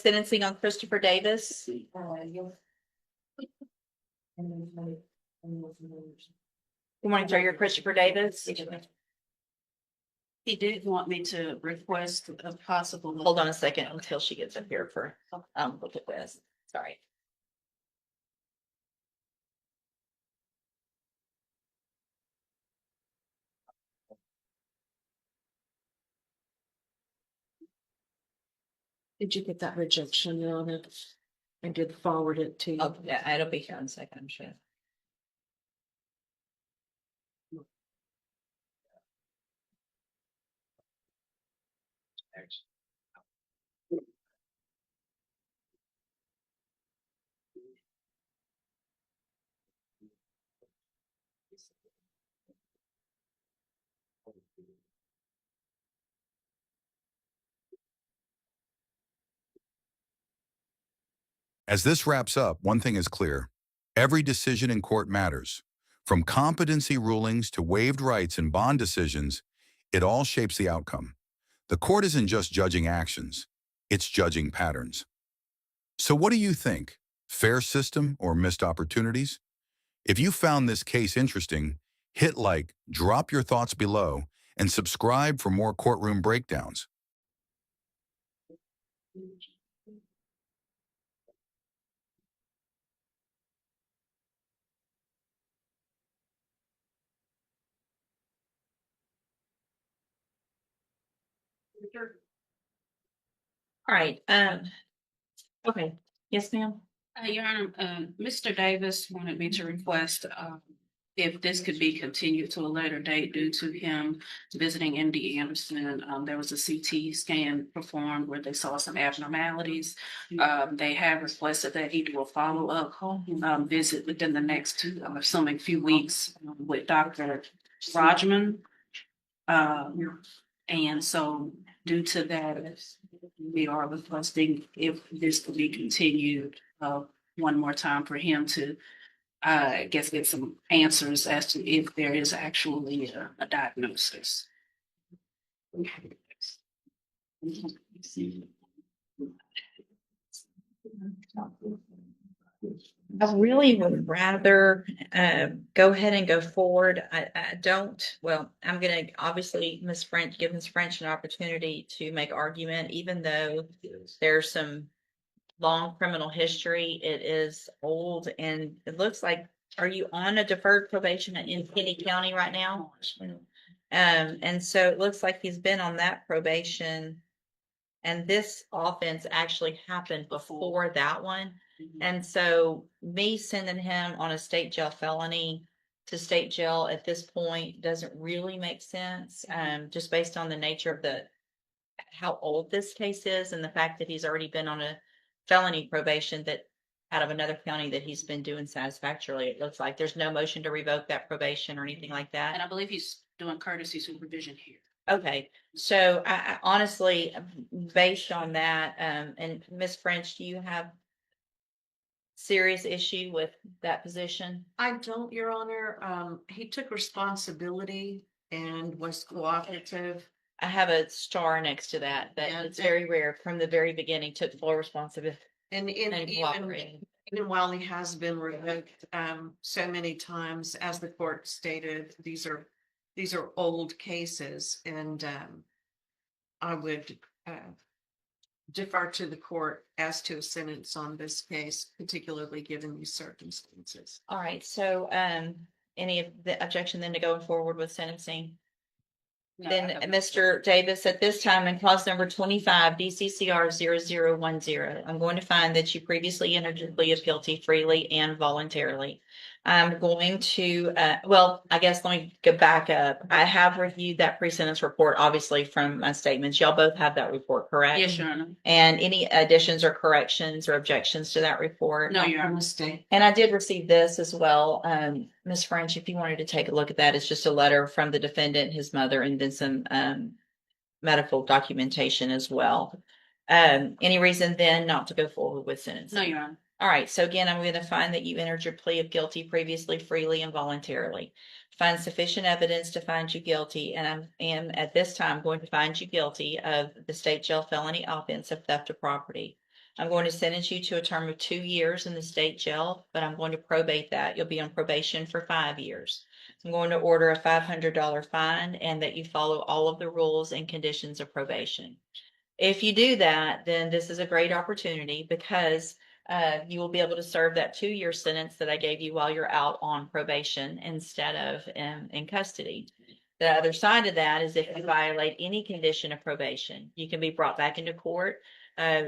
Sentencing on Christopher Davis. Good morning, sir. You're Christopher Davis. He did want me to request a possible. Hold on a second until she gets up here for look at this. Sorry. Did you get that rejection on it? I did forward it to you. Oh, yeah, it'll be here in a second, I'm sure. As this wraps up, one thing is clear. Every decision in court matters. From competency rulings to waived rights and bond decisions, it all shapes the outcome. The court isn't just judging actions, it's judging patterns. So what do you think? Fair system or missed opportunities? If you found this case interesting, hit like, drop your thoughts below, and subscribe for more courtroom breakdowns. All right. Okay. Yes, ma'am. Your Honor, Mr. Davis wanted me to request, if this could be continued to a later date due to him visiting MD Anderson. There was a CT scan performed where they saw some abnormalities. They have requested that he do a follow-up visit within the next I'm assuming few weeks with Dr. Rajman. And so due to that, we are requesting if this could be continued one more time for him to, I guess, get some answers as to if there is actually a diagnosis. I really would rather go ahead and go forward. I don't, well, I'm going to obviously give Ms. French an opportunity to make argument, even though there's some long criminal history. It is old and it looks like, are you on a deferred probation in Kenny County right now? And so it looks like he's been on that probation. And this offense actually happened before that one. And so me sending him on a state jail felony to state jail at this point doesn't really make sense. Just based on the nature of how old this case is and the fact that he's already been on a felony probation that out of another county that he's been doing satisfactorily. It looks like there's no motion to revoke that probation or anything like that. And I believe he's doing courtesy supervision here. Okay, so I honestly, based on that, and Ms. French, do you have serious issue with that position? I don't, Your Honor. He took responsibility and was cooperative. I have a star next to that. Yeah, It's very rare. From the very beginning, took full responsibility And and cooperated. even while he has been revoked so many times, as the court stated, these are old cases, and I would defer to the court as to a sentence on this case, particularly given these circumstances. All right, so any of the objection then to going forward with sentencing? No, Then, I don't. Mr. Davis, at this time in clause number 25, DCCR 0010, I'm going to find that you previously entered your plea of guilty freely and voluntarily. I'm going to, well, I guess let me go back up. I have reviewed that pre-sentence report, obviously, from my statements. Y'all both have that report, correct? Yes, Your Honor. And any additions or corrections or objections to that report? No, Your Honor. Mistake. And I did receive this as well. Ms. French, if you wanted to take a look at that, it's just a letter from the defendant, his mother, and then some medical documentation as well. Any reason then not to go forward with sentencing? No, Your Honor. All right. So again, I'm going to find that you entered your plea of guilty previously, freely, and voluntarily. Find sufficient evidence to find you guilty, and I am at this time going to find you guilty of the state jail felony offense of theft of property. I'm going to sentence you to a term of 2 years in the state jail, but I'm going to probate that. You'll be on probation for 5 years. I'm going to order a $500 fine and that you follow all of the rules and conditions of probation. If you do that, then this is a great opportunity because you will be able to serve that 2-year sentence that I gave you while you're out on probation instead of in custody. The other side of that is if you violate any condition of probation, you can be brought back into court,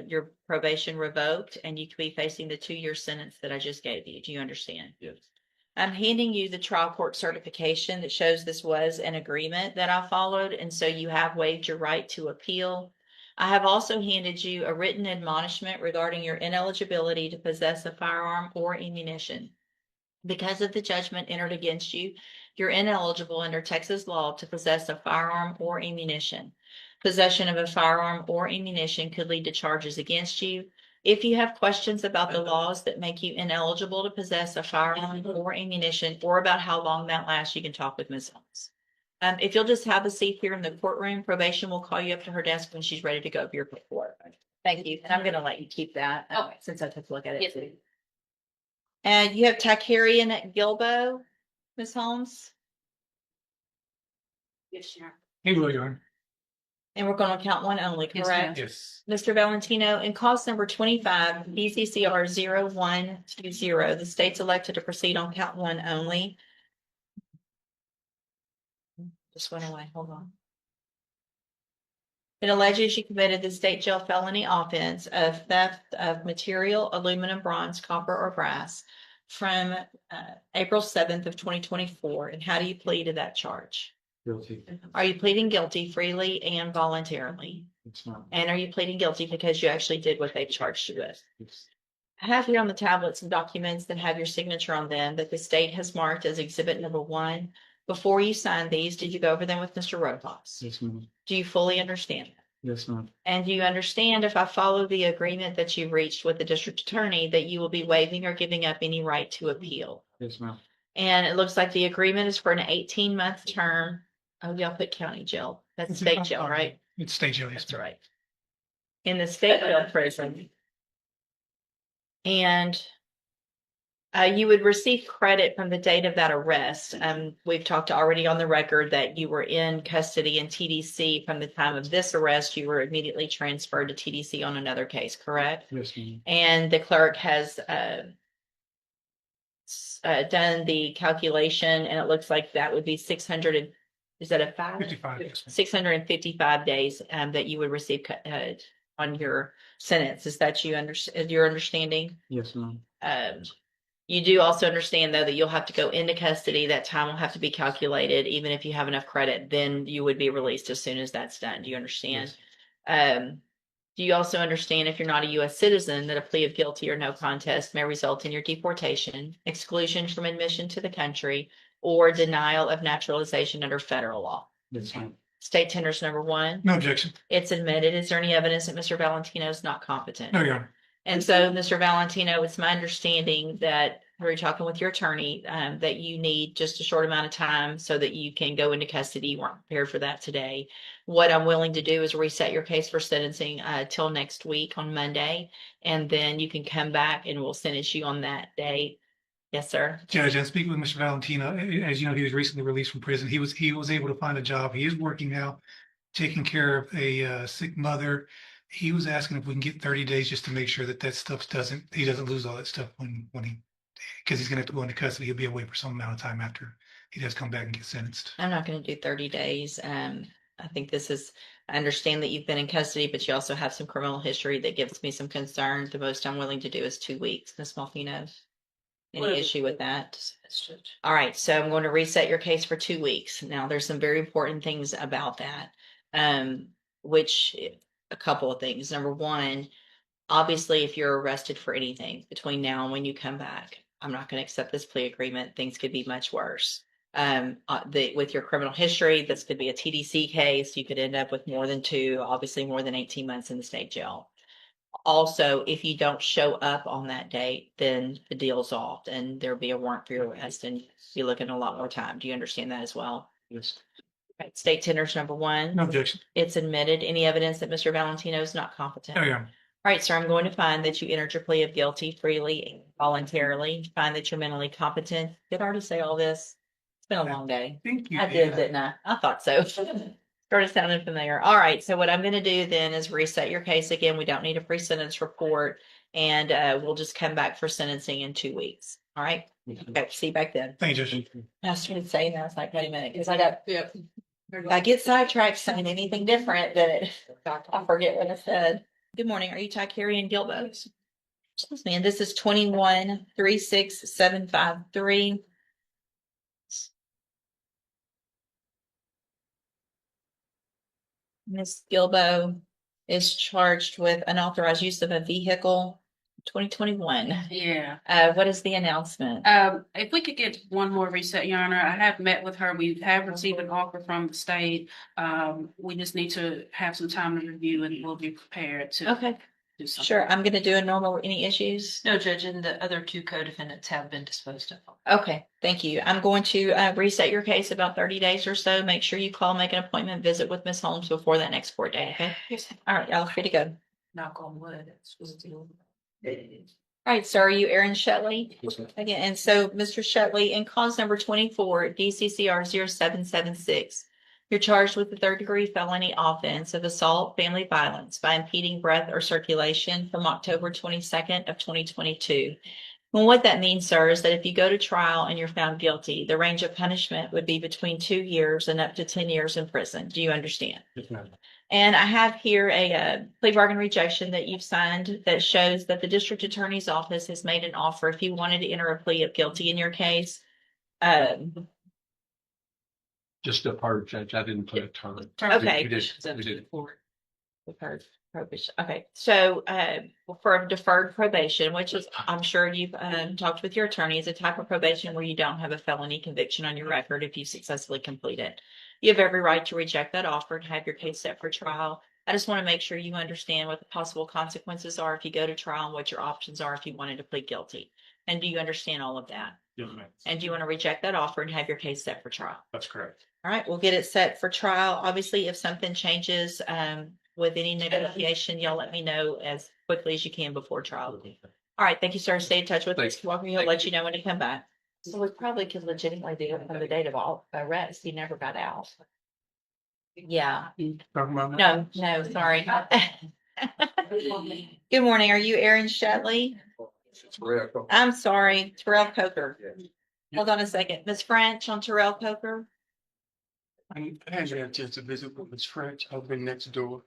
your probation revoked, and you could be facing the 2-year sentence that I just gave you. Do you understand? Yes. I'm handing you the trial court certification that shows this was an agreement that I followed, and so you have waived your right to appeal. I have also handed you a written admonishment regarding your ineligibility to possess a firearm or ammunition. Because of the judgment entered against you, you're ineligible under Texas law to possess a firearm or ammunition. Possession of a firearm or ammunition could lead to charges against you. If you have questions about the laws that make you ineligible to possess a firearm or ammunition, or about how long that lasts, you can talk with Ms. Holmes. If you'll just have a seat here in the courtroom, probation will call you up to her desk when she's ready to go over your paperwork. Thank you. And I'm going to let you keep that since I took a look at it. Yes, ma'am. And you have Takarian Gilbo, Ms. Holmes, Yes, Your Honor. He will, Your Honor. and we're going to count one only, Yes, correct? Yes. Mr. Valentino, in cause number 25, BCCR 0120, the state's elected to proceed on count one only. Just went away, hold on. It alleges you committed the state jail felony offense of theft of material, aluminum, bronze, copper, or brass from April 7th of 2024. And how do you plead to that charge? Guilty. Are you pleading guilty freely and voluntarily? It's not. And are you pleading guilty because you actually did what they charged you with? It's I have here on the tablet some documents that have your signature on them that the state has marked as exhibit number 1. Before you signed these, did you go over them with Mr. Rojas? yes, ma'am. Do you fully understand that? Yes, ma'am. And do you understand if I follow the agreement that you reached with the district attorney that you will be waiving or giving up any right to appeal? Yes, ma'am. And it looks like the agreement is for an 18-month term. Oh, y'all put county jail. That's state jail, right? It's state jail, yes, That's ma'am. right. In the state jail prison. And you would receive credit from the date of that arrest. We've talked already on the record that you were in custody in TDC from the time of this arrest. You were immediately transferred to TDC on another case, correct? Yes, ma'am. And the clerk has done the calculation, and it looks like that would be 600. Is that a 55, yes, ma'am. 655 days that you would receive on your sentence. Is that your understanding? Yes, ma'am. You do also understand, though, that you'll have to go into custody. That time will have to be calculated. Even if you have enough credit, then you would be released as soon as that's done. Do you understand? Do you also understand, if you're not a U.S. citizen, that a plea of guilty or no contest may result in your deportation, exclusion from admission to the country, or denial of naturalization under federal law? Yes, ma'am. State tenders number 1. No objection. It's admitted. Is there any evidence that Mr. Valentino is not competent? No, Your Honor. And so, Mr. Valentino, it's my understanding that we're talking with your attorney, that you need just a short amount of time so that you can go into custody. You weren't prepared for that today. What I'm willing to do is reset your case for sentencing till next week on Monday, and then you can come back and we'll sentence you on that day. Yes, sir. Judge, and speaking with Mr. Valentino, as you know, he was recently released from prison. He was able to find a job. He is working now, taking care of a sick mother. He was asking if we can get 30 days just to make sure that stuff he doesn't lose all that stuff when he, because he's gonna have to go into custody. He'll be away for some amount of time after he does come back and get sentenced. I'm not going to do 30 days. I think I understand that you've been in custody, but you also have some criminal history that gives me some concern. The most I'm willing to do is 2 weeks, Ms. Malfino. Any issue with that? All right, so I'm going to reset your case for 2 weeks. Now, there's some very important things about that, which a couple of things. Number 1, obviously, if you're arrested for anything between now and when you come back, I'm not going to accept this plea agreement. Things could be much worse. With your criminal history, this could be a TDC case. You could end up with more than 2, obviously more than 18 months in the state jail. Also, if you don't show up on that date, then the deal's off and there'll be a warrant for your arrest and you're looking at a lot more time. Do you understand that as well? Yes. Right. State tenders number 1. No objection. It's admitted. Any evidence that Mr. Valentino is not competent? No, Your Honor. All right, sir, I'm going to find that you entered your plea of guilty freely and voluntarily, find that you're mentally competent. Did I already say all this? It's been a long day. Think you I did, didn't I? I thought so. Started sounding familiar. All right, so what I'm gonna do then is reset your case again. We don't need a pre-sentence report, and we'll just come back for sentencing in 2 weeks. All right? Okay, see you back then. Thank you, Judge. I started saying that, I was like, wait a minute, because I get sidetracked saying anything different that I forget what I said. Good morning. Are you Ty Carey and Gilbos? Excuse me. And this is 21-36753. Ms. Gilbo is charged with unauthorized use of a vehicle, 2021. Yeah. What is the announcement? If we could get one more reset, Your Honor, I have met with her. We have received an offer from the state. We just need to have some time to review and we'll be prepared to Okay, do something. sure. I'm going to do a normal, any issues? No, Judge, and the other two co-defendants have been disposed of. Okay, thank you. I'm going to reset your case about 30 days or so. Make sure you call, make an appointment, visit with Ms. Holmes before that next court day, okay? All right, y'all free to go. Knock on wood. It's supposed to All right, sir, are you Aaron Shetley? Again, and so Mr. Shetley, in cause number 24, DCCR 0776, you're charged with the third-degree felony offense of assault, family violence by impeding breath or circulation from October 22nd of 2022. Well, what that means, sir, is that if you go to trial and you're found guilty, the range of punishment would be between 2 years and up to 10 years in prison. Do you understand? Yes, ma'am. And I have here a plea bargain rejection that you've signed that shows that the district attorney's office has made an offer if you wanted to enter a plea of guilty in your case. Just a part, Judge. I didn't put a term. Okay. We did. Deferred probation. Okay, so for deferred probation, which is, I'm sure you've talked with your attorney, is a type of probation where you don't have a felony conviction on your record if you successfully complete it. You have every right to reject that offer and have your case set for trial. I just want to make sure you understand what the possible consequences are if you go to trial and what your options are if you wanted to plead guilty. And do you understand all of that? Yes, ma'am. And do you want to reject that offer and have your case set for trial? That's correct. All right, we'll get it set for trial. Obviously, if something changes with any negotiation, y'all let me know as quickly as you can before trial. All right, thank you, sir. Stay in touch with Thanks. Mr. Walker. He'll let you know when to come back. So we probably could legitimately do it from the date of all arrest. He never got out. Yeah, Talking about no, sorry. Good morning. Are you Aaron Shetley? I'm sorry, Terrell Coker. Hold on a second. Ms. French on Terrell Coker. I hadn't had a chance to visit with Miss French. I've been next door.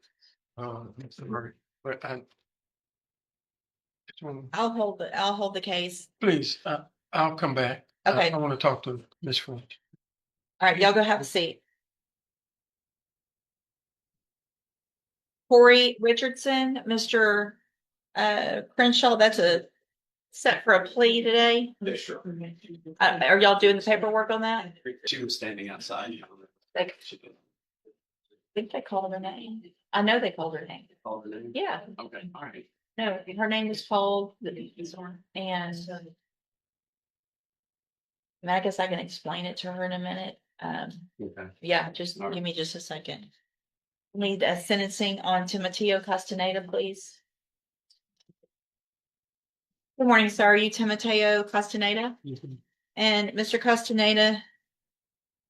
But I'll hold the case. please, I'll come back. Okay. I want to talk to Miss French. All right, y'all go have a seat. Corey Richardson, Mr. Crenshaw, that's a set for a plea today. Yeah, sure. Are y'all doing the paperwork on that? She was standing outside. Like, I think they called her name. I know they called her name. Called her name? Yeah, Okay, all right. no, her name was called and I guess I can explain it to her in a minute. Okay. Yeah, just All right. give me just a second. Need a sentencing on Timoteo Castaneda, please. Good morning, sir. Are you Timoteo Castaneda? And Mr. Castaneda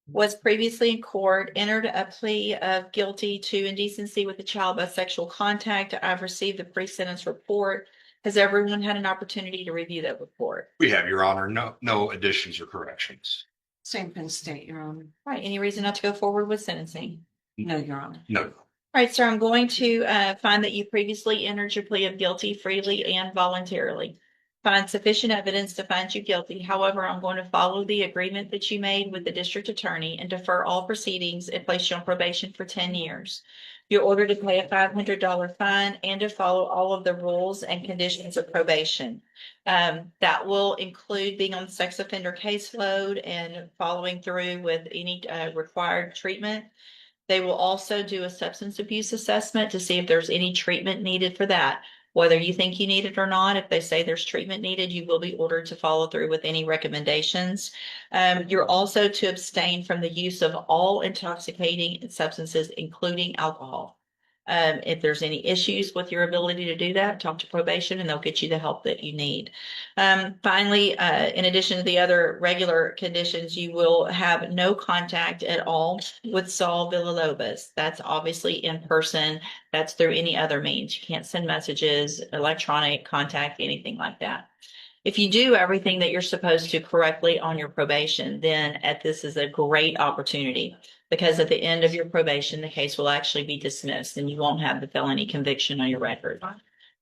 was previously in court, entered a plea of guilty to indecency with a child by sexual contact. I've received the pre-sentence report. Has everyone had an opportunity to review that report? We have, Your Honor, no additions or corrections. Same Penn State, Your Honor. All right, any reason not to go forward with sentencing? No, Your Honor. No. All right, sir, I'm going to find that you previously entered your plea of guilty freely and voluntarily. Find sufficient evidence to find you guilty. However, I'm going to follow the agreement that you made with the district attorney and defer all proceedings and place you on probation for 10 years. You're ordered to pay a $500 fine and to follow all of the rules and conditions of probation. That will include being on the sex offender caseload and following through with any required treatment. They will also do a substance abuse assessment to see if there's any treatment needed for that. Whether you think you need it or not, if they say there's treatment needed, you will be ordered to follow through with any recommendations. You're also to abstain from the use of all intoxicating substances, including alcohol. If there's any issues with your ability to do that, talk to probation and they'll get you the help that you need. Finally, in addition to the other regular conditions, you will have no contact at all with Saul Villalobos. That's obviously in person. That's through any other means. You can't send messages, electronic contact, anything like that. If you do everything that you're supposed to correctly on your probation, then this is a great opportunity because at the end of your probation, the case will actually be dismissed and you won't have the felony conviction on your record.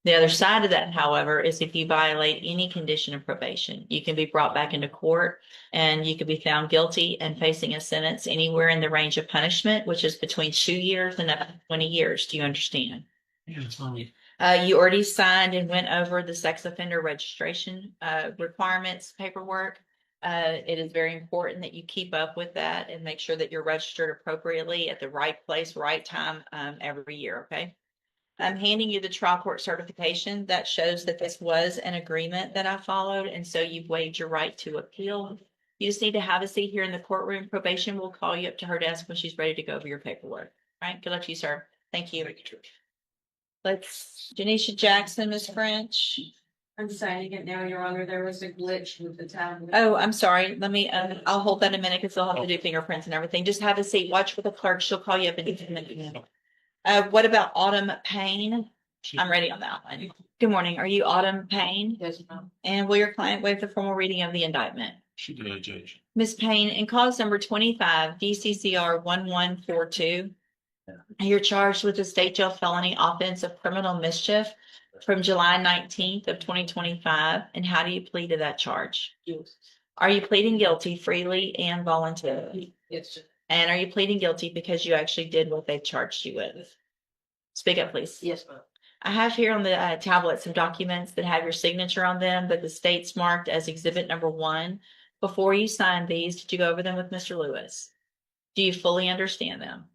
The other side of that, however, is if you violate any condition of probation, you can be brought back into court and you could be found guilty and facing a sentence anywhere in the range of punishment, which is between 2 years and up to 20 years. Do you understand? Yeah, it's funny. You already signed and went over the sex offender registration requirements paperwork. It is very important that you keep up with that and make sure that you're registered appropriately at the right place, right time every year, okay? I'm handing you the trial court certification that shows that this was an agreement that I followed, and so you've waived your right to appeal. You just need to have a seat here in the courtroom. Probation will call you up to her desk when she's ready to go over your paperwork. All right, good luck to you, sir. Thank you. Let's, Janisha Jackson, Miss French. I'm signing it now, Your Honor. There was a glitch with the tablet. Oh, I'm sorry. Let me, I'll hold that a minute because they'll have to do fingerprints and everything. Just have a seat. Watch for the clerk. She'll call you up in just a minute. What about Autumn Payne? I'm ready on that one. Good morning. Are you Autumn Payne? Yes, ma'am. And will your client waive the formal reading of the indictment? She did, Judge. Ms. Payne, in cause number 25, DCCR 1142, you're charged with a state jail felony offense of criminal mischief from July 19th of 2025. And how do you plead to that charge? Yes. Are you pleading guilty freely and voluntarily? Yes. And are you pleading guilty because you actually did what they charged you with? Speak up, please. Yes, ma'am. I have here on the tablet some documents that have your signature on them, but the state's marked as exhibit number 1. Before you signed these, did you go over them with Mr. Lewis? Do you fully understand them?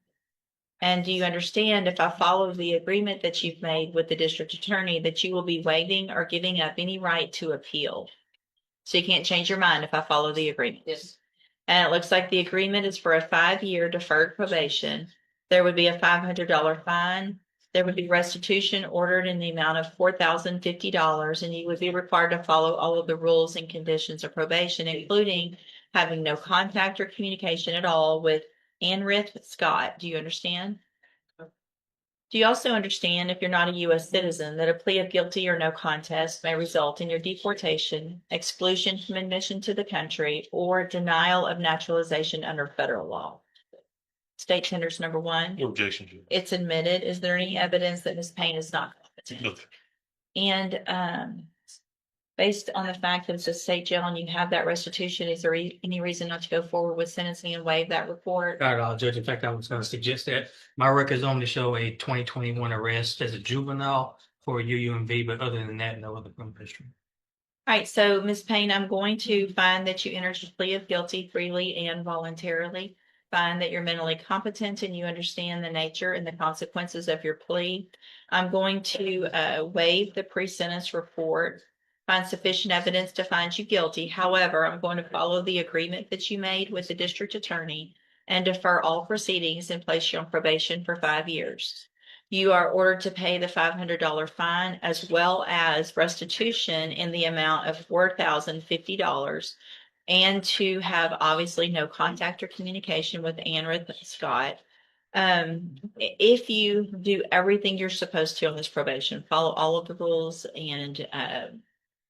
And do you understand if I follow the agreement that you've made with the district attorney that you will be waiving or giving up any right to appeal? So you can't change your mind if I follow the agreement. Yes. And it looks like the agreement is for a 5-year deferred probation. There would be a $500 fine. There would be restitution ordered in the amount of $4,050, and you would be required to follow all of the rules and conditions of probation, including having no contact or communication at all with Anrith Scott. Do you understand? Do you also understand, if you're not a U.S. citizen, that a plea of guilty or no contest may result in your deportation, exclusion from admission to the country, or denial of naturalization under federal law? State tenders number 1. Objection, Judge. It's admitted. Is there any evidence that Ms. Payne is not competent? Nothing. And based on the fact that it's a state jail and you have that restitution, is there any reason not to go forward with sentencing and waive that report? Not at all, Judge. In fact, I was going to suggest that my records only show a 2021 arrest as a juvenile for UUMV, but other than that, no other criminal history. All right, so Ms. Payne, I'm going to find that you entered a plea of guilty freely and voluntarily. Find that you're mentally competent and you understand the nature and the consequences of your plea. I'm going to waive the pre-sentence report, find sufficient evidence to find you guilty. However, I'm going to follow the agreement that you made with the district attorney and defer all proceedings and place you on probation for 5 years. You are ordered to pay the $500 fine as well as restitution in the amount of $4,050. And to have obviously no contact or communication with Anrith Scott. If you do everything you're supposed to on this probation, follow all of the rules and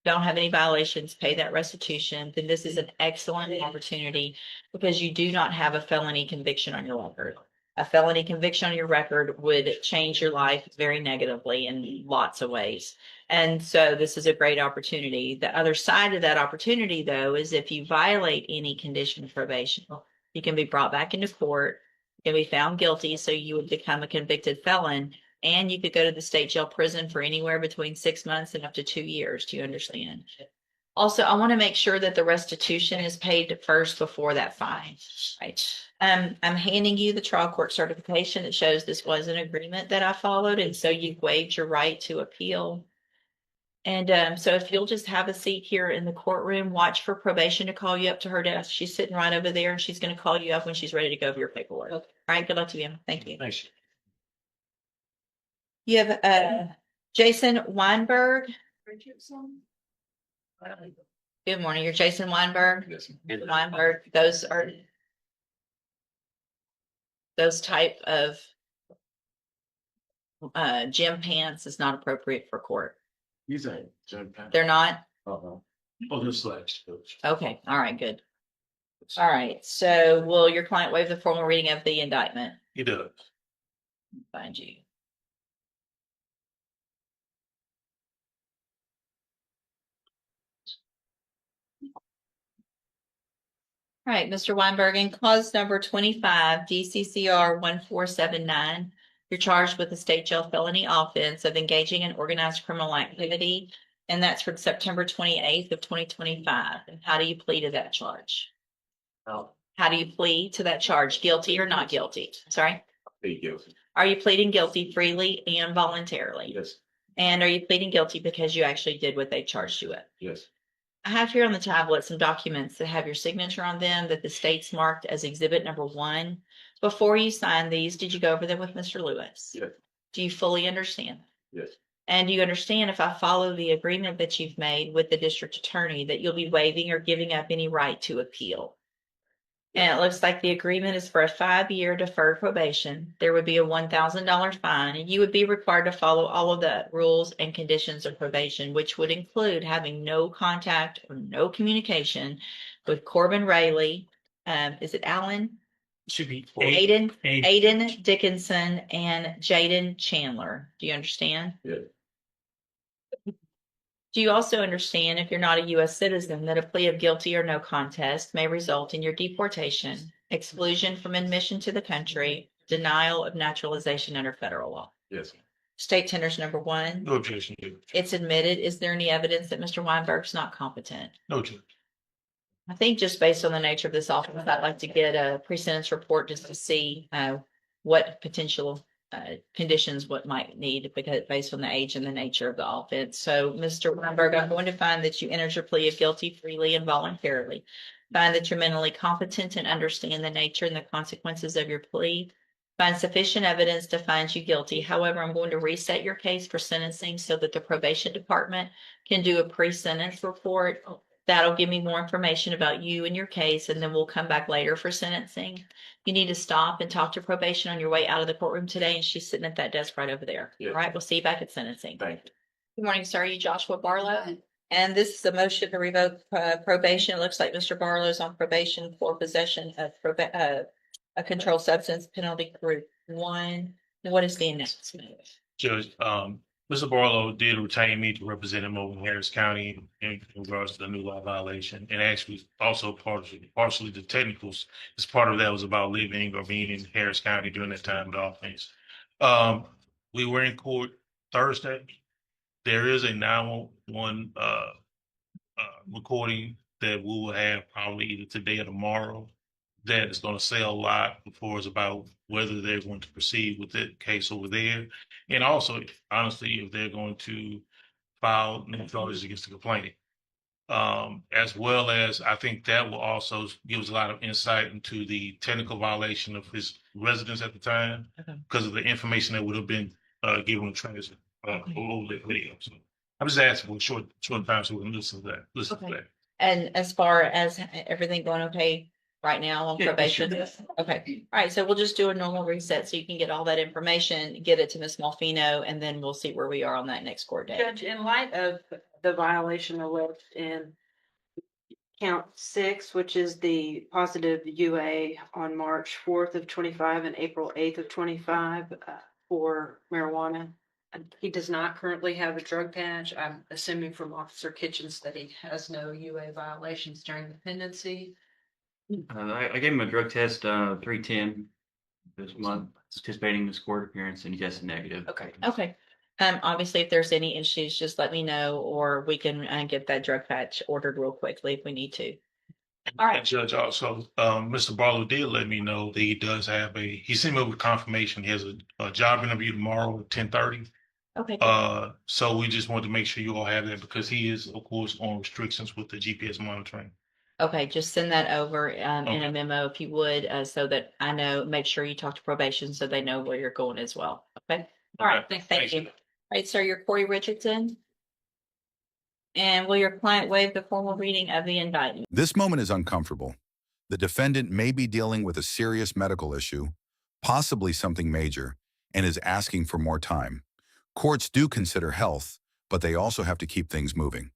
don't have any violations, pay that restitution, then this is an excellent opportunity because you do not have a felony conviction on your record. A felony conviction on your record would change your life very negatively in lots of ways. And so this is a great opportunity. The other side of that opportunity, though, is if you violate any condition of probation, you can be brought back into court, you can be found guilty, so you would become a convicted felon, and you could go to the state jail prison for anywhere between 6 months and up to 2 years. Do you understand? Also, I want to make sure that the restitution is paid first before that fine. Right. I'm handing you the trial court certification that shows this was an agreement that I followed, and so you've waived your right to appeal. And so if you'll just have a seat here in the courtroom, watch for probation to call you up to her desk. She's sitting right over there, and she's going to call you up when she's ready to go over your paperwork. All right, good luck to you. Thank you. Thanks. You have, Jason Weinberg. Good morning. You're Jason Weinberg. Yes. Weinberg, those are those type of gym pants is not appropriate for court. He's a judge. They're not? Oh, they're slacks. Okay, all right, good. All right, so will your client waive the formal reading of the indictment? He does. Find you. All right, Mr. Weinberg, in clause number 25, DCCR 1479, you're charged with a state jail felony offense of engaging in organized criminal activity, and that's from September 28th of 2025. And how do you plead to that charge? Oh, How do you plead to that charge? Guilty or not guilty? Sorry? plead guilty. Are you pleading guilty freely and voluntarily? Yes, And are you pleading guilty because you actually did what they charged you with? yes, I have here on the tablet some documents that have your signature on them that the state's marked as exhibit number 1. Before you sign these, did you go over them with Mr. Lewis? yes, Do you fully understand? yes, And do you understand if I follow the agreement that you've made with the district attorney that you'll be waiving or giving up any right to appeal? And it looks like the agreement is for a 5-year deferred probation. There would be a $1,000 fine, and you would be required to follow all of the rules and conditions of probation, which would include having no contact or no communication with Corbin Rayleigh. Is it Alan? Should be Aiden Dickinson and Jaden Chandler. Do you understand? yes, Do you also understand, if you're not a U.S. citizen, that a plea of guilty or no contest may result in your deportation, exclusion from admission to the country, denial of naturalization under federal law? yes. State tenders number 1. No objection. Judge. It's admitted. Is there any evidence that Mr. Weinberg's not competent? No, Judge. I think just based on the nature of this office, I'd like to get a pre-sentence report just to see what potential conditions what might need, because based on the age and the nature of the offense. So, Mr. Weinberg, I'm going to find that you entered your plea of guilty freely and voluntarily. Find that you're mentally competent and understand the nature and the consequences of your plea. Find sufficient evidence to find you guilty. However, I'm going to reset your case for sentencing so that the probation department can do a pre-sentence report. That'll give me more information about you and your case, and then we'll come back later for sentencing. You need to stop and talk to probation on your way out of the courtroom today, and she's sitting at that desk right over there. Yeah. All right, we'll see you back at sentencing. Thank you. Good morning, sir. Are you Joshua Barlow? And this is a motion to revoke probation. It looks like Mr. Barlow's on probation for possession of a controlled substance, penalty group 1. What is the announcement? Judge, Mr. Barlow did retain me to represent him over in Harris County in regards to the new law violation, and actually also partially the technicals. As part of that was about living or being in Harris County during that time of the offense. We were in court Thursday. There is a 911 recording that we will have probably either today or tomorrow that is going to say a lot before it's about whether they're going to proceed with the case over there. And also, honestly, if they're going to file new charges against the complainant. As well as, I think that will also give us a lot of insight into the technical violation of his residence at the time, because of the information that would have been given to transit over the video. So I'm just asking for a short time so we can listen to that. And as far as everything going okay right now on Yeah, probation? sure. Okay, all right, so we'll just do a normal reset so you can get all that information, get it to Ms. Malfino, and then we'll see where we are on that next court date. Judge, in light of the violation alleged in count 6, which is the positive UA on March 4th of 25 and April 8th of 25 for marijuana, he does not currently have a drug patch. I'm assuming from Officer Kitchens that he has no UA violations during the pendency. I gave him a drug test 310 this month, participating in this court appearance, and he tested negative. Okay. Obviously, if there's any issues, just let me know, or we can get that drug patch ordered real quickly if we need to. All right. And Judge, also, Mr. Barlow did let me know that he does have he sent me over confirmation. He has a job interview tomorrow at 10:30. Okay. So we just want to make sure you all have that, because he is, of course, on restrictions with the GPS monitoring. Okay, just send that over in Okay. a memo if you would, so that I know, make sure you talk to probation so they know where you're going as well. Okay. All right, Okay, thank you. All right, sir, you're Corey Richardson. And will your client waive the formal reading of the indictment? This moment is uncomfortable. The defendant may be dealing with a serious medical issue, possibly something major, and is asking for more time. Courts do consider health, but they also have to keep things moving.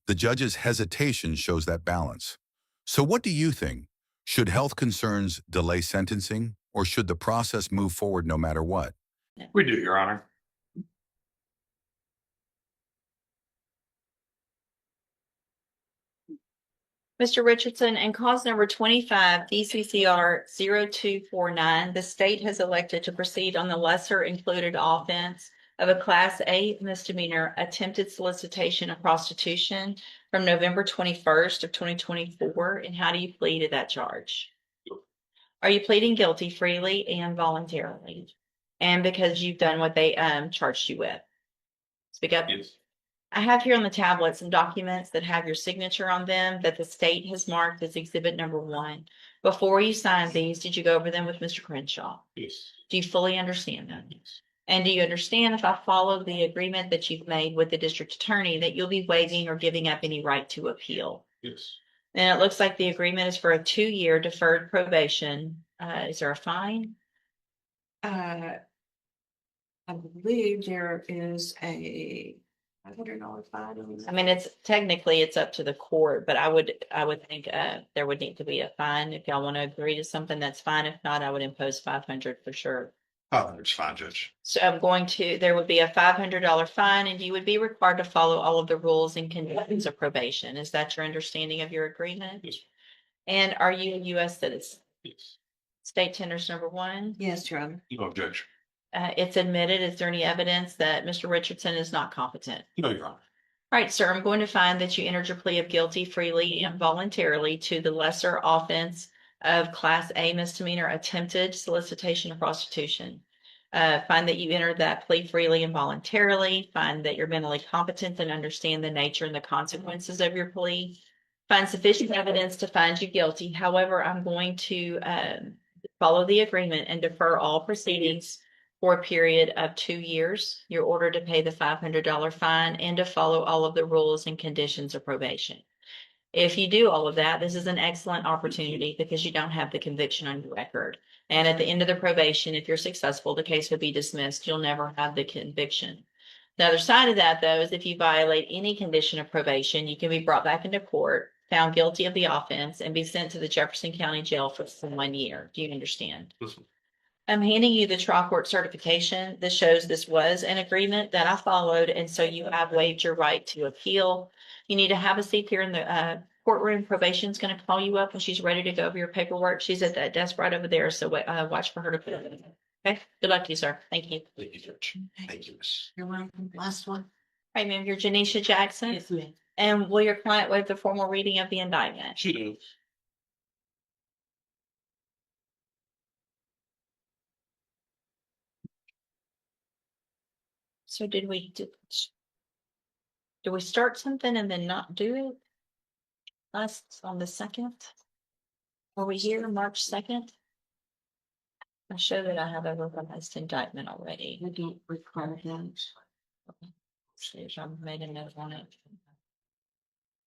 The judge's hesitation shows that balance. So what do you think? Should health concerns delay sentencing, or should the process move forward no matter what? We do, Your Honor. Mr. Richardson, in cause number 25, DCCR 0249, the state has elected to proceed on the lesser included offense of a Class A misdemeanor attempted solicitation of prostitution from November 21st of 2024. And how do you plead to that charge? Are you pleading guilty freely and voluntarily? And because you've done what they charged you with? Speak up. Yes. I have here on the tablet some documents that have your signature on them that the state has marked as exhibit number 1. Before you signed these, did you go over them with Mr. Crenshaw? Yes. Do you fully understand them? Yes. And do you understand, if I follow the agreement that you've made with the district attorney, that you'll be waiving or giving up any right to appeal? Yes. And it looks like the agreement is for a 2-year deferred probation. Is there a fine? I believe there is a $500 fine. I mean, it's technically it's up to the court, but I would think there would need to be a fine. If y'all want to agree to something, that's fine. If not, I would impose 500 for sure. It's fine, Judge. So there would be a $500 fine, and you would be required to follow all of the rules and conditions of probation. Is that your understanding of your agreement? Yes. And are you a U.S. citizen? Yes. State tenders number 1. Yes, Your Honor. No objection. It's admitted. Is there any evidence that Mr. Richardson is not competent? No, Your Honor. All right, sir, I'm going to find that you entered your plea of guilty freely and voluntarily to the lesser offense of Class A misdemeanor attempted solicitation of prostitution. Find that you entered that plea freely and voluntarily. Find that you're mentally competent and understand the nature and the consequences of your plea. Find sufficient evidence to find you guilty. However, I'm going to follow the agreement and defer all proceedings for a period of 2 years. You're ordered to pay the $500 fine and to follow all of the rules and conditions of probation. If you do all of that, this is an excellent opportunity because you don't have the conviction on your record. And at the end of the probation, if you're successful, the case would be dismissed. You'll never have the conviction. The other side of that, though, is if you violate any condition of probation, you can be brought back into court, found guilty of the offense, and be sent to the Jefferson County Jail for 1 year. Do you understand? Listen. I'm handing you the trial court certification. This shows this was an agreement that I followed, and so you have waived your right to appeal. You need to have a seat here in the courtroom. Probation's going to call you up when she's ready to go over your paperwork. She's at that desk right over there, so watch for her to put it in. Okay, good luck to you, sir. Thank you. Thank you, Judge. Thank you, Miss. You're welcome. Last one. All right, ma'am, you're Janisha Jackson. Yes, ma'am. And will your client waive the formal reading of the indictment? She does. So did we start something and then not do it? Last on the 2nd? Were we here March 2nd? I show that I have a revised indictment already. I don't require that. See, I made a note on it.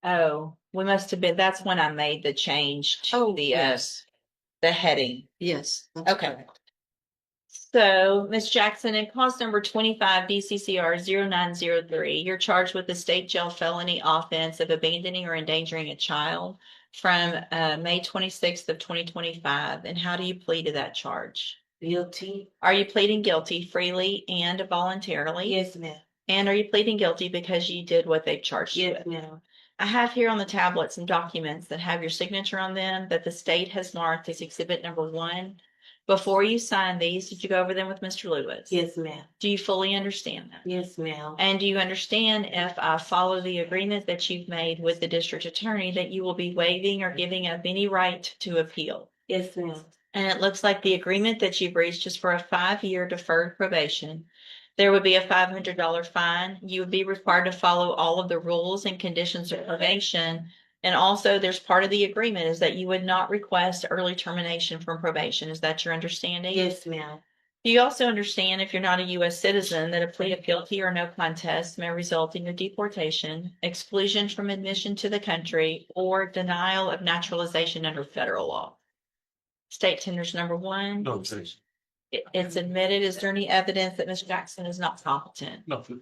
Oh, we must have been, that's when I made the change to the heading. Yes. That's Okay. correct. So, Ms. Jackson, in cause number 25 DCCR 0903, you're charged with the state jail felony offense of abandoning or endangering a child from May 26th of 2025. And how do you plead to that charge? Guilty. Are you pleading guilty freely and voluntarily? Yes, ma'am. And are you pleading guilty because you did what they've charged you Yes, with? ma'am. I have here on the tablet some documents that have your signature on them that the state has marked as exhibit number 1. Before you sign these, did you go over them with Mr. Lewis? Yes, ma'am. Do you fully understand them? Yes, ma'am. And do you understand, if I follow the agreement that you've made with the district attorney, that you will be waiving or giving up any right to appeal? Yes, ma'am. And it looks like the agreement that you've reached is for a 5-year deferred probation. There would be a $500 fine. You would be required to follow all of the rules and conditions of probation. And also, there's part of the agreement is that you would not request early termination from probation. Is that your understanding? Yes, ma'am. Do you also understand if you're not a U.S. citizen that a plea of guilty or no contest may result in your deportation, exclusion from admission to the country, or denial of naturalization under federal law? State tenders number one. No, thanks. It's admitted. Is there any evidence that Ms. Jackson is not competent? Nothing.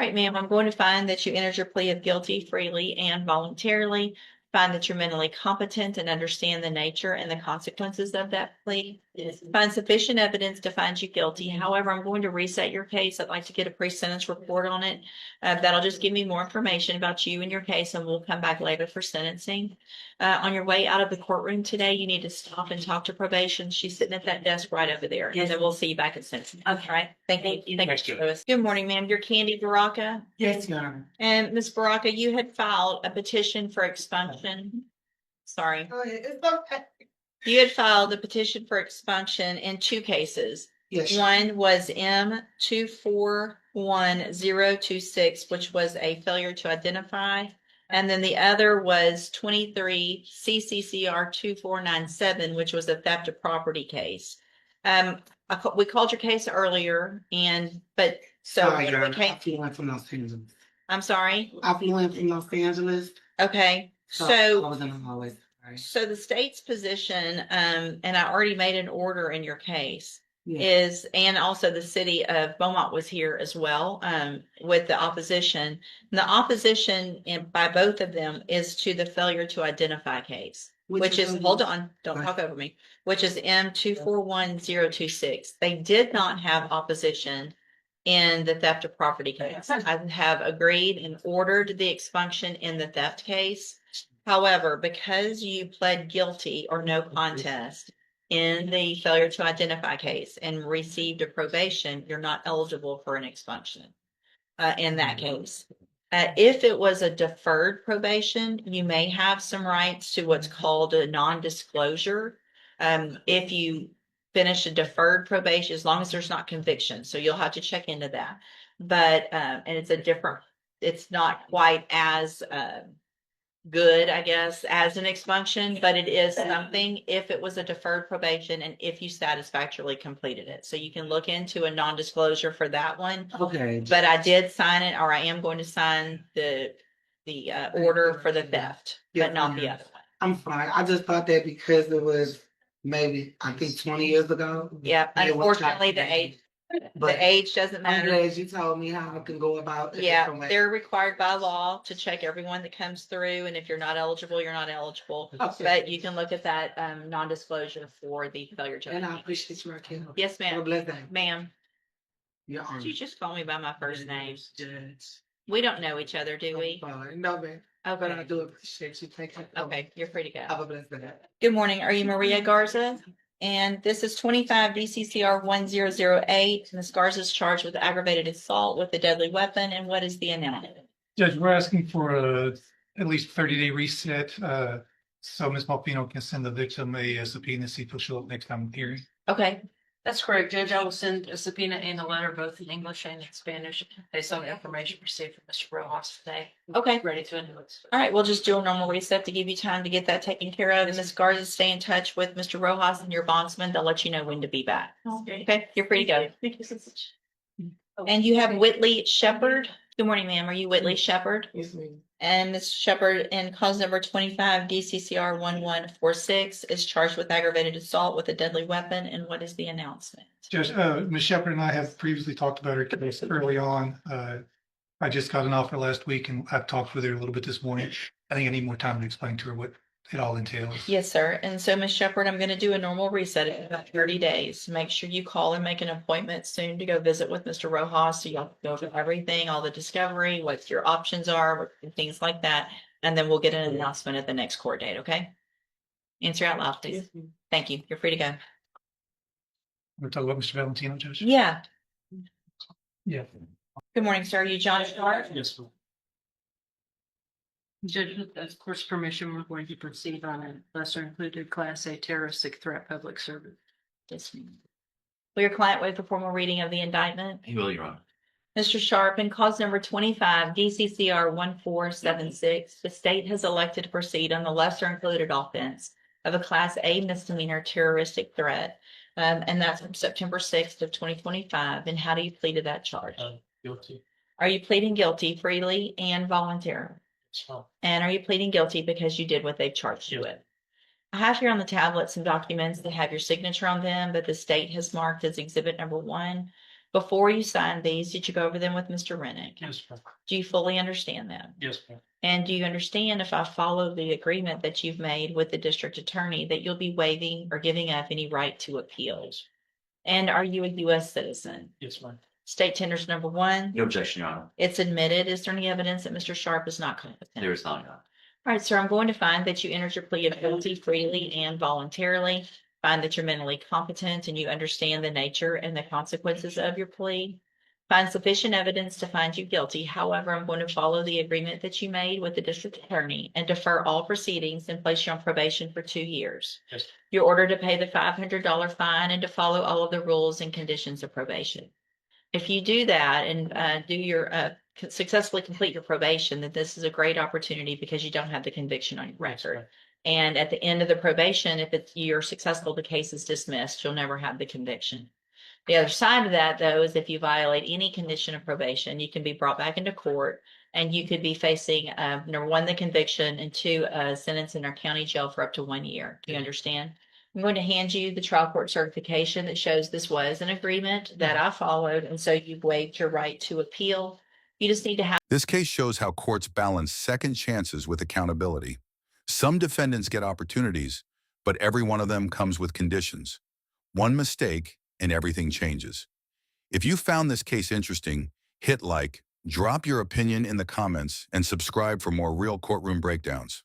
Right, ma'am, I'm going to find that you entered your plea of guilty freely and voluntarily. Find that you're mentally competent and understand the nature and the consequences of that plea. Find sufficient evidence to find you guilty. However, I'm going to reset your case. I'd like to get a pre-sentence report on it. That'll just give me more information about you and your case, and we'll come back later for sentencing. On your way out of the courtroom today, you need to stop and talk to probation. She's sitting at that desk right over there, and then we'll see you back at sentencing. Okay, all right? Thank you. Thank you, Lewis. Good morning, ma'am. You're Candy Baraka? Yes, Your Honor. And Ms. Baraka, you had filed a petition for expunction. Sorry. Oh, it's okay. You had filed a petition for expunction in two cases. Yes. One was M241026, which was a failure to identify. And then the other was 23 CCCR 2497, which was a theft of property case. We called your case earlier but Sorry, Your the Honor. I flew in from Los Angeles. I'm sorry. I flew in from Los Angeles. Okay. I was in the hallway. Sorry. So the state's position, and I already made an order in your case, Yes. and also the city of Beaumont was here as well, with the opposition. And the opposition by both of them is to the failure to identify case, which is, hold on, don't talk over me, which is M241026. They did not have opposition in the theft of property case. I have agreed and ordered the expunction in the theft case. However, because you pled guilty or no contest in the failure to identify case and received a probation, you're not eligible for an expunction in that case. If it was a deferred probation, you may have some rights to what's called a non-disclosure. If you finish a deferred probation, as long as there's not conviction. So you'll have to check into that. But, and it's not quite as good, I guess, as an expunction, but it is something if it was a deferred probation and if you satisfactorily completed it. So you can look into a non-disclosure for that one. Okay. But I did sign it, or I am going to sign the order for the theft, but not the other one. I'm fine. I just thought that because it was maybe, I think 20 years ago. Yeah, unfortunately, the age doesn't I'm matter. glad you told me how I can go about it. Yeah, they're required by law to check everyone that comes through, and if you're not eligible, you're not eligible. Okay. But you can look at that non-disclosure for the failure to. And I appreciate you, Raquel. Yes, ma'am. Have a blessed day. Ma'am, Your Honor. did you just call me by my first name? Judge. We don't know each other, do we? Fine. No, man. But I Okay. do appreciate you taking. Okay, you're free to go. Have a blessed day. Good morning. Are you Maria Garza? And this is 25 DCCR 1008. Ms. Garza is charged with aggravated assault with a deadly weapon. And what is the announcement? Judge, we're asking for at least 30-day reset, so Ms. Malpino can send the victim a subpoena, see if he'll show up next time in hearing. Okay. That's correct, Judge. I will send a subpoena and a letter, both in English and in Spanish, based on the information received from Mr. Rojas today. Okay. Ready to endorse. All right, we'll just do a normal reset to give you time to get that taken care of. And Ms. Garza, stay in touch with Mr. Rojas and your bondsman. They'll let you know when to be back. Okay, you're free to go. Thank you so much. And you have Whitley Shepherd. Good morning, ma'am. Are you Whitley Shepherd? Yes, ma'am. And Ms. Shepherd, in cause number 25 DCCR 1146, is charged with aggravated assault with a deadly weapon. And what is the announcement? Judge, Ms. Shepherd and I have previously talked about her case early on. I just got an offer last week and I've talked with her a little bit this morning. I think I need more time to explain to her what it all entails. Yes, sir. And so, Ms. Shepherd, I'm going to do a normal reset in about 30 days. Make sure you call and make an appointment soon to go visit with Mr. Rojas. So y'all go over everything, all the discovery, what your options are, and things like that. And then we'll get an announcement at the next court date, okay? Answer out loud, please. Thank you. You're free to go. We're talking about Mr. Valentino, Judge? Yeah. Yeah. Good morning, sir. Are you John Sharp? Yes, ma'am. Judge, with the court's permission, we're going to proceed on a lesser included Class A terroristic threat public service. Yes, ma'am. Will your client waive the formal reading of the indictment? He will, Your Honor. Mr. Sharp, in cause number 25 DCCR 1476, the state has elected to proceed on the lesser included offense of a Class A misdemeanor terroristic threat And that's from September 6th of 2025. And how do you plead to that charge? Guilty. Are you pleading guilty freely and voluntarily? So, And are you pleading guilty because you did what they've charged you Yes. with? I have here on the tablet some documents that have your signature on them, but the state has marked as exhibit number 1. Before you sign these, did you go over them with Mr. Rennick? yes, ma'am. Do you fully understand them? Yes, ma'am. And do you understand if I follow the agreement that you've made with the district attorney that you'll be waiving or giving up any right to appeal? And are you a U.S. citizen? Yes, ma'am. State tenders number 1. No objection, Your Honor. It's admitted. Is there any evidence that Mr. Sharp is not competent? There is not, Your Honor. All right, sir, I'm going to find that you entered your plea of guilty freely and voluntarily. Find that you're mentally competent and you understand the nature and the consequences of your plea. Find sufficient evidence to find you guilty. However, I'm going to follow the agreement that you made with the district attorney and defer all proceedings and place you on probation for 2 years. Yes. You're ordered to pay the $500 fine and to follow all of the rules and conditions of probation. If you do that and do your successfully complete your probation, then this is a great opportunity because you don't have the conviction on your record. And at the end of the probation, if you're successful, the case is dismissed. You'll never have the conviction. The other side of that, though, is if you violate any condition of probation, you can be brought back into court and you could be facing number 1, the conviction, and 2, a sentence in our county jail for up to 1 year. Do you understand? I'm going to hand you the trial court certification that shows this was an agreement that I followed, and so you've waived your right to appeal. You just need to have. This case shows how courts balance second chances with accountability. Some defendants get opportunities, but every one of them comes with conditions. One mistake and everything changes. If you found this case interesting, hit like, drop your opinion in the comments, and subscribe for more real courtroom breakdowns.